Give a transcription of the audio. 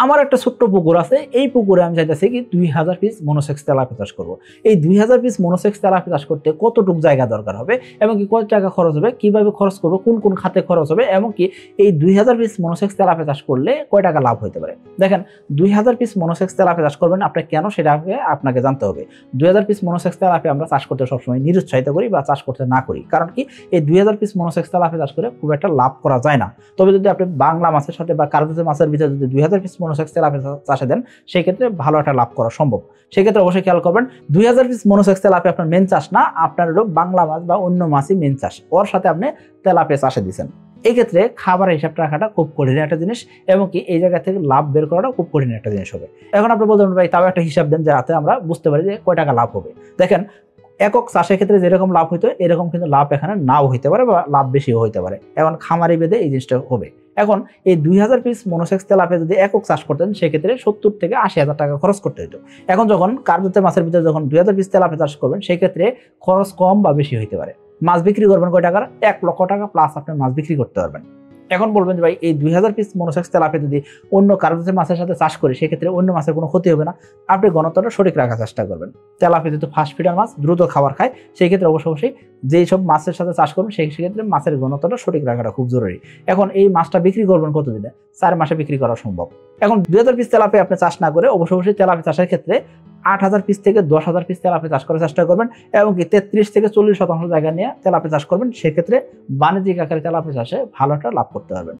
আমার একটা ছোট্ট পুকুর আছে, এই পুকুরে আমি চাইতেছি কি 2000 পিস মনোসেক্স তেলাপিয়া চাষ করব। এই 2000 পিস মনোসেক্স তেলাপিয়া চাষ করতে কতটুকু জায়গা দরকার হবে এবং কি কত টাকা খরচ হবে, কিভাবে খরচ করব, কোন কোন খাতে খরচ হবে এবং কি এই 2000 পিস মনোসেক্স তেলাপিয়া চাষ করলে কয় টাকা লাভ হতে পারে। দেখেন 2000 পিস মনোসেক্স তেলাপিয়া চাষ করবেন আপনি কেন, সেটা আপনাকে জানতে হবে। 2000 পিস মনোসেক্স তেলাপিয়া আমরা চাষ করতে সবসময় নিরুৎসাহিত করি বা চাষ করতে না করি, কারণ কি এই 2000 পিস মনোসেক্স তেলাপিয়া চাষ করে খুব একটা লাভ করা যায় না। তবে যদি আপনি বাংলা মাছের সাথে বা কার্পেট মাছের ভিতরে যদি 2000 পিস মনোসেক্স তেলাপিয়া চাষে দেন, সেই ক্ষেত্রে ভালো একটা লাভ করা সম্ভব। সেক্ষেত্রে অবশ্যই খেয়াল করবেন 2000 পিস মনোসেক্স তেলাপিয়া আপনার মেন চাষ না, আপনার হলো বাংলা মাছ বা অন্য মাছই মেন চাষ, ওর সাথে আপনি তেলাপিয়া চাষে দিচ্ছেন। এই ক্ষেত্রে খাবার হিসাবটা রাখাটা খুব কঠিন একটা জিনিস এবং কি এই জায়গা থেকে লাভ বের করাটা খুব কঠিন একটা জিনিস হবে। এখন আপনি বলতে ভাই তাও একটা হিসাব দেন যাতে আমরা বুঝতে পারি যে কয় টাকা লাভ হবে। দেখেন একক চাষের ক্ষেত্রে যেরকম লাভ হইতো এরকম কিন্তু লাভ এখানে নাও হইতে পারে বা লাভ বেশিও হইতে পারে। এখন খামারি বেঁধে এই জিনিসটা হবে। এখন এই 2000 পিস মনোসেক্স তেলাপিয়া যদি একক চাষ করতেন সেক্ষেত্রে 70 থেকে 80,000 টাকা খরচ করতে হতো। এখন যখন কার্পেট মাছের ভিতরে যখন 2000 পিস তেলাপিয়া চাষ করবেন সেই ক্ষেত্রে খরচ কম বা বেশি হইতে পারে। মাছ বিক্রি করবেন কয় টাকার, 1 লক্ষ টাকা প্লাস আপনি মাছ বিক্রি করতে পারবেন। এখন বলবেন যে ভাই এই 2000 পিস মনোসেক্স তেলাপিয়া যদি অন্য কার্পেট মাছের সাথে চাষ করি সেক্ষেত্রে অন্য মাছের কোনো ক্ষতি হবে না। আপনি ঘনত্বটা সঠিক রাখার চেষ্টা করবেন। তেলাপিয়া যেহেতু ফাস্ট ফিডার মাছ, দ্রুত খাবার খায়, সেই ক্ষেত্রে অবশ্যই যেই সব মাছের সাথে চাষ করবেন সেই ক্ষেত্রে মাছের ঘনত্বটা সঠিক রাখাটা খুব জরুরি। এখন এই মাছটা বিক্রি করবেন কতদিনে, 4 মাসে বিক্রি করা সম্ভব। এখন 2000 পিস তেলাপিয়া আপনি চাষ না করে অবশ্যই তেলাপিয়া চাষের ক্ষেত্রে 8000 পিস থেকে 10,000 পিস তেলাপিয়া চাষ করার চেষ্টা করবেন এবং কি 33 থেকে 40% জায়গা নিয়ে তেলাপিয়া চাষ করবেন। সেক্ষেত্রে বাণিজ্যিক আকারে তেলাপিয়া চাষে ভালো একটা লাভ করতে পারবেন।